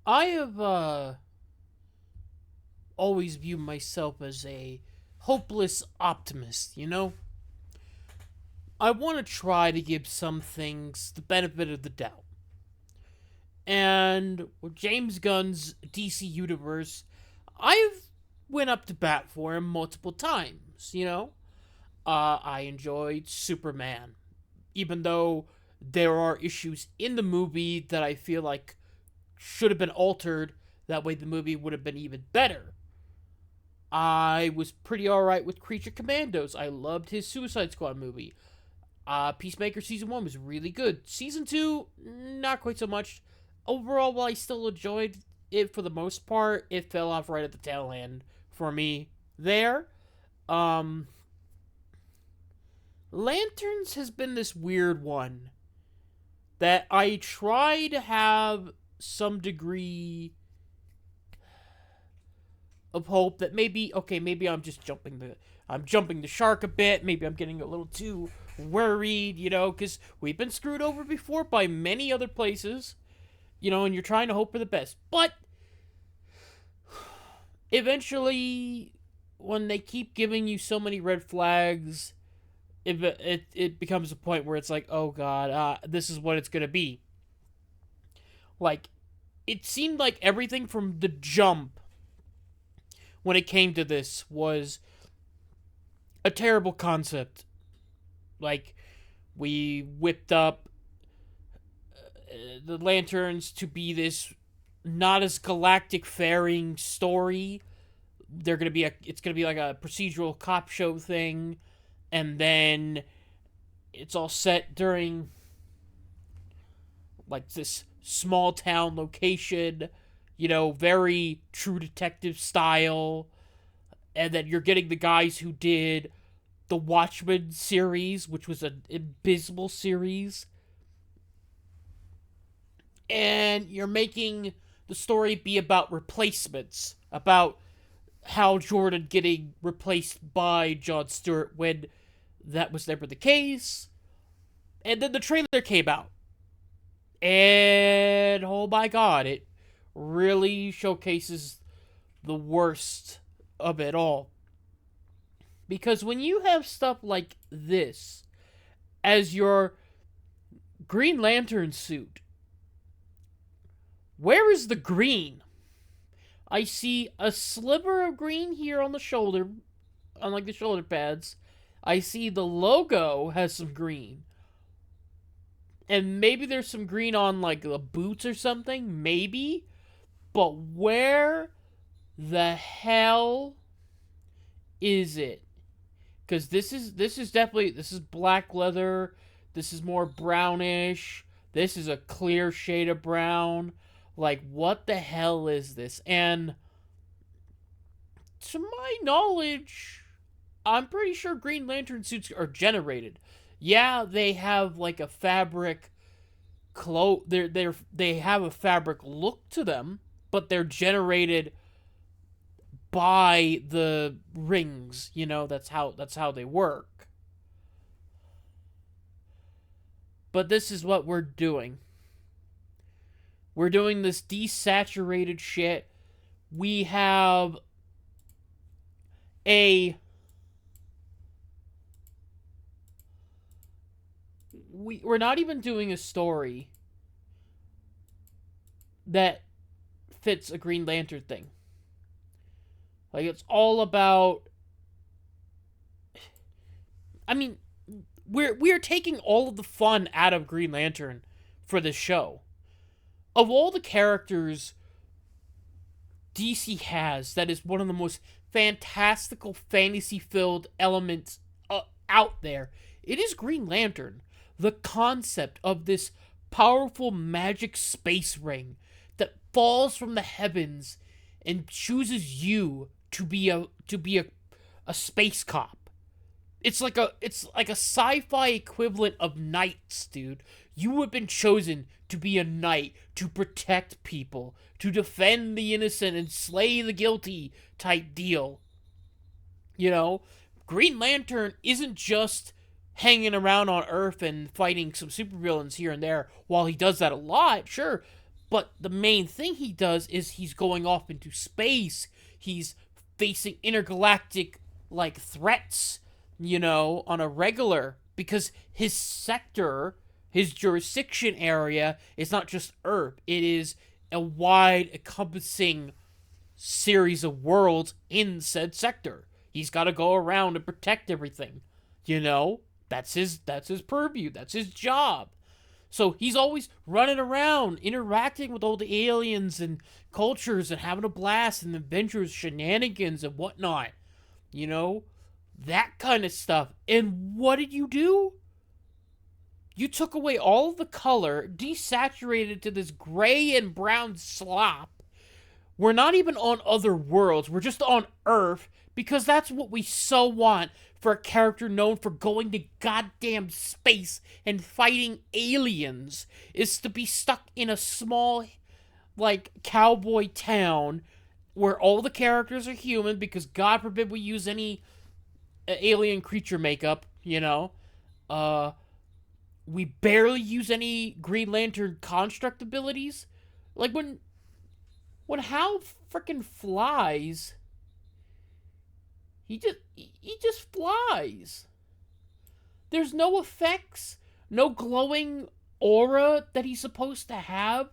I have always viewed myself as a hopeless optimist, you know? I want to try to give some things the benefit of the doubt. And with James Gunn's DC universe, I've went up to bat for him multiple times, you know? I enjoyed Superman, even though there are issues in the movie that I feel like should have been altered. That way, the movie would have been even better. I was pretty alright with Creature Commandos. I loved his Suicide Squad movie. Peacemaker season 1 was really good. Season 2, not quite so much. Overall, while I still enjoyed it for the most part, it fell off right at the tail end for me there. Um, Lanterns has been this weird one that I try to have some degree of hope that maybe I'm jumping the shark a bit. Maybe I'm getting a little too worried, because we've been screwed over before by many other places, and you're trying to hope for the best. But eventually, when they keep giving you so many red flags, it becomes a point where it's like, oh god, this is what it's gonna be. Like, it seemed like everything from the jump when it came to this was a terrible concept. Like, we whipped up the Lanterns to be this not as galactic faring story. It's gonna be like a procedural cop show thing, and then it's all set during like this small town location, very True Detective style, and then you're getting the guys who did the Watchmen series, which was an abysmal series, and you're making the story be about replacements, about Hal Jordan getting replaced by Jon Stewart when that was never the case. And then the trailer came out. And oh my god, it really showcases the worst of it all. Because when you have stuff like this as your Green Lantern suit, where is the green? I see a sliver of green here on the shoulder, on like the shoulder pads. I see the logo has some green. And maybe there's some green on like the boots or something, maybe. But where the hell is it? Because this is black leather. This is more brownish. This is a clear shade of brown. Like, what the hell is this? And to my knowledge, I'm pretty sure Green Lantern suits are generated. Yeah, they have like a fabric they have a fabric look to them, but they're generated by the rings. That's how they work. But this is what we're doing. We're doing this desaturated shit. We have a we're not even doing a story that fits a Green Lantern thing. Like, it's all about. I mean, we're taking all of the fun out of Green Lantern for this show. Of all the characters DC has, that is one of the most fantastical fantasy-filled elements out there. It is Green Lantern. The concept of this powerful magic space ring that falls from the heavens and chooses you to be a space cop. It's like a sci-fi equivalent of knights, dude. You have been chosen to be a knight, to protect people, to defend the innocent and slay the guilty type deal. You know, Green Lantern isn't just hanging around on Earth and fighting some supervillains here and there. While he does that a lot, sure, But the main thing he does is he's going off into space. He's facing intergalactic like threats, on a regular, because his sector, his jurisdiction area is not just Earth. It is a wide encompassing series of worlds in said sector. He's got to go around and protect everything. That's his purview. That's his job. So he's always running around, interacting with all the aliens and cultures and having a blast and adventures, shenanigans and whatnot. You know, that kind of stuff. And what did you do? You took away all of the color, desaturated it to this gray and brown slop. We're not even on other worlds. We're just on Earth because that's what we so want for a character known for going to goddamn space and fighting aliens, is to be stuck in a small, like, cowboy town where all the characters are human because God forbid we use any alien creature makeup, we barely use any Green Lantern construct abilities. Like, when Hal frickin' flies, he just flies. There's no effects, no glowing aura that he's supposed to have.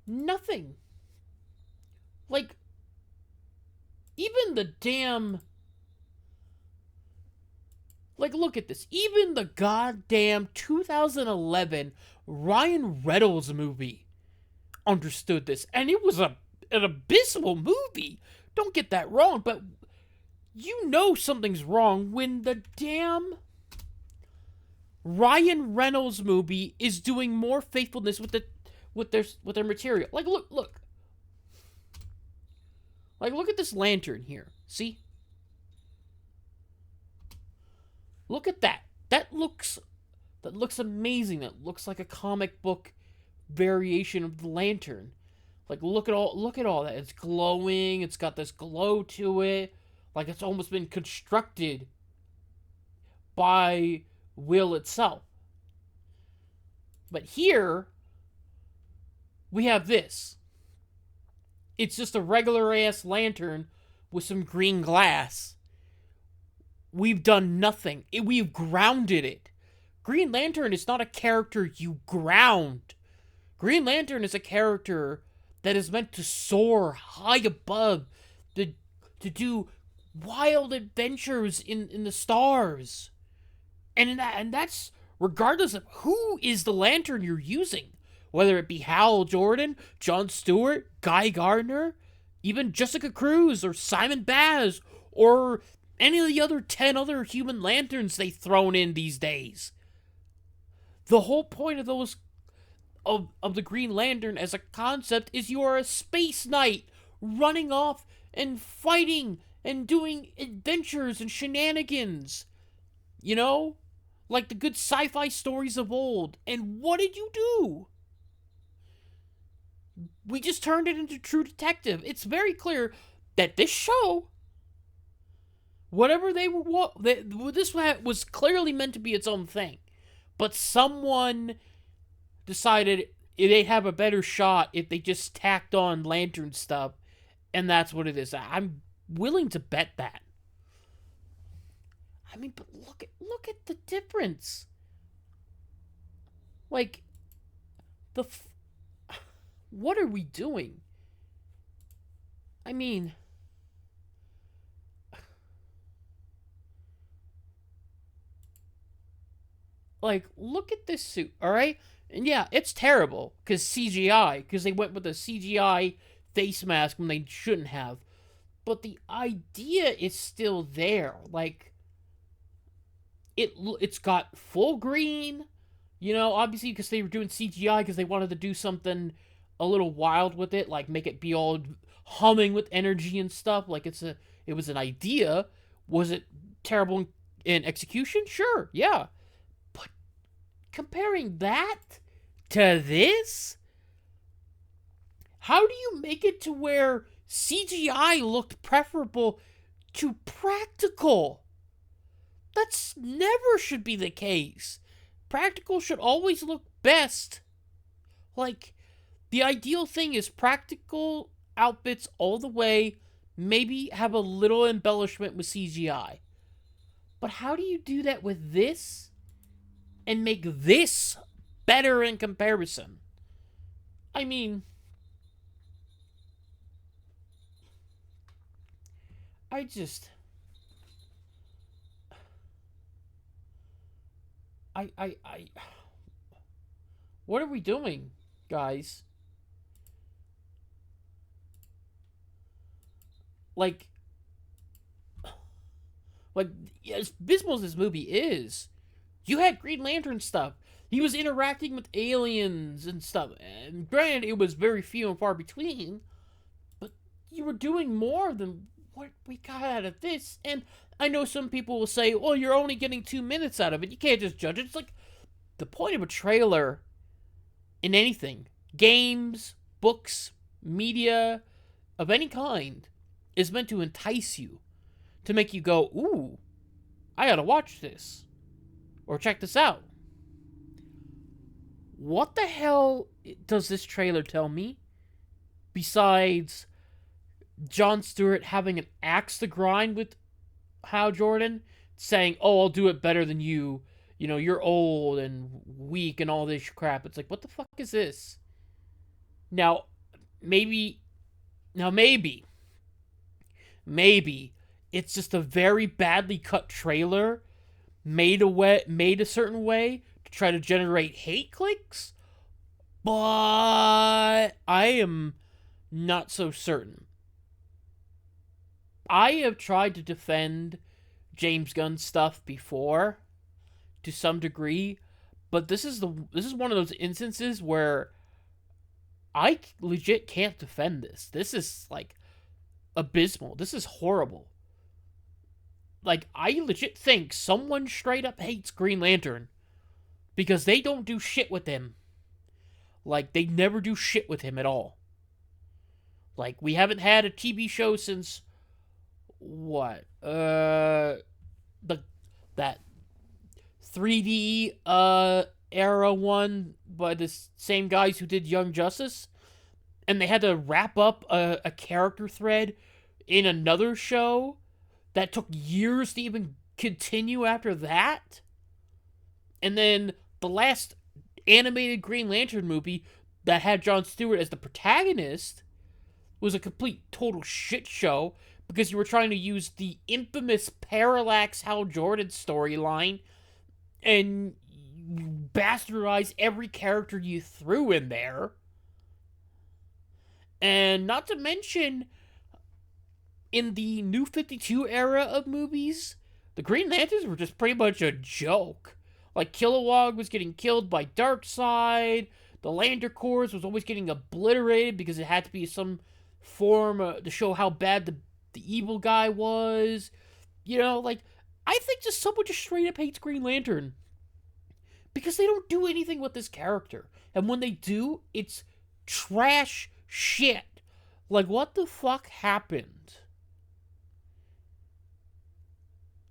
Nothing. Like, even the damn... Like, look at this. Even the goddamn 2011 Ryan Reynolds movie understood this. And it was an abysmal movie. Don't get that wrong, but you know something's wrong when the damn Ryan Reynolds movie is doing more faithfulness with their material. Like, look. Like, look at this lantern here. See? Look at that. That looks amazing. That looks like a comic book variation of the lantern. Like, look at all that. It's glowing. It's got this glow to it. Like, it's almost been constructed by Will itself. But here we have this. It's just a regular ass lantern with some green glass. We've done nothing. We've grounded it. Green Lantern is not a character you ground. Green Lantern is a character that is meant to soar high above, to do wild adventures in the stars. And that's regardless of who is the lantern you're using. Whether it be Hal Jordan, Jon Stewart, Guy Gardner, even Jessica Cruz or Simon Baz, or any of the other 10 other human lanterns they've thrown in these days. The whole point of those of the Green Lantern as a concept is you are a space knight running off and fighting and doing adventures and shenanigans. Like the good sci-fi stories of old. And what did you do? We just turned it into True Detective. It's very clear that this show, whatever they were, this was clearly meant to be its own thing. But someone decided they'd have a better shot if they just tacked on lantern stuff, and that's what it is. I'm willing to bet that. I mean, but look at the difference. Like, what are we doing? I mean, like, look at this suit, alright? And yeah, it's terrible, because CGI, because they went with a CGI face mask when they shouldn't have. But the idea is still there. Like, it's got full green, obviously because they were doing CGI because they wanted to do something a little wild with it, like make it be all humming with energy and stuff. Like, it was an idea. Was it terrible in execution? Sure, yeah. But comparing that to this, how do you make it to where CGI looked preferable to practical? That's never should be the case. Practical should always look best. Like, The ideal thing is practical outfits all the way, maybe have a little embellishment with CGI. But how do you do that with this and make this better in comparison? I mean, I just I what are we doing, guys? Like like as abysmal as this movie is, you had Green Lantern stuff. He was interacting with aliens and stuff. And granted, it was very few and far between, but you were doing more than what we got out of this. And I know some people will say, well, you're only getting 2 minutes out of it. You can't just judge it. It's like the point of a trailer in anything, games, books, media of any kind, is meant to entice you, to make you go, ooh, I gotta watch this, or check this out. What the hell does this trailer tell me? Besides Jon Stewart having an axe to grind with Hal Jordan, saying, oh, I'll do it better than you. You know, you're old and weak and all this crap. It's like, what the fuck is this? Now, maybe, maybe it's just a very badly cut trailer made a certain way to try to generate hate clicks, but I am not so certain. I have tried to defend James Gunn stuff before to some degree, but this is one of those instances where I legit can't defend this. This is like abysmal. This is horrible. Like, I legit think someone straight up hates Green Lantern because they don't do shit with him. Like, they never do shit with him at all. Like, we haven't had a TV show since what? That 3D era one by the same guys who did Young Justice, and they had to wrap up a character thread in another show that took years to even continue after that. And then the last animated Green Lantern movie that had Jon Stewart as the protagonist was a complete total shit show because you were trying to use the infamous Parallax Hal Jordan storyline and bastardize every character you threw in there. And not to mention, in the New 52 era of movies, the Green Lanterns were just pretty much a joke. Like, Kilowog was getting killed by Darkseid, the Lantern Corps was always getting obliterated because it had to be some form to show how bad the evil guy was. You know, like, I think just someone just straight up hates Green Lantern because they don't do anything with this character. And when they do, it's trash shit. Like, what the fuck happened?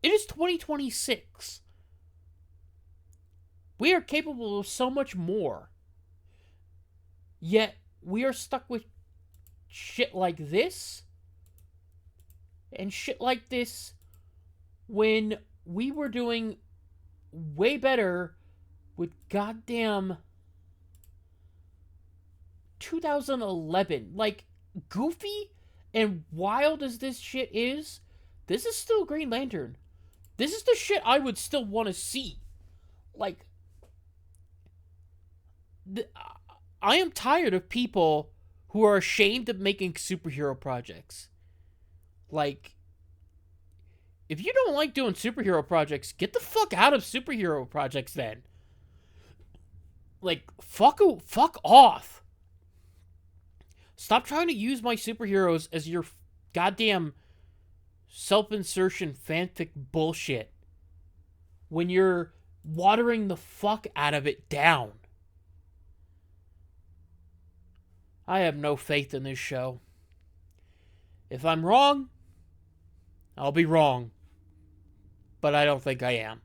It is 2026. We are capable of so much more. Yet, we are stuck with shit like this. And shit like this when we were doing way better with goddamn 2011. Like, goofy and wild as this shit is, this is still Green Lantern. This is the shit I would still want to see. Like, I am tired of people who are ashamed of making superhero projects. Like, if you don't like doing superhero projects, get the fuck out of superhero projects then. Like, fuck off. Stop trying to use my superheroes as your goddamn self-insertion fanfic bullshit when you're watering the fuck out of it down. I have no faith in this show. If I'm wrong, I'll be wrong. But I don't think I am.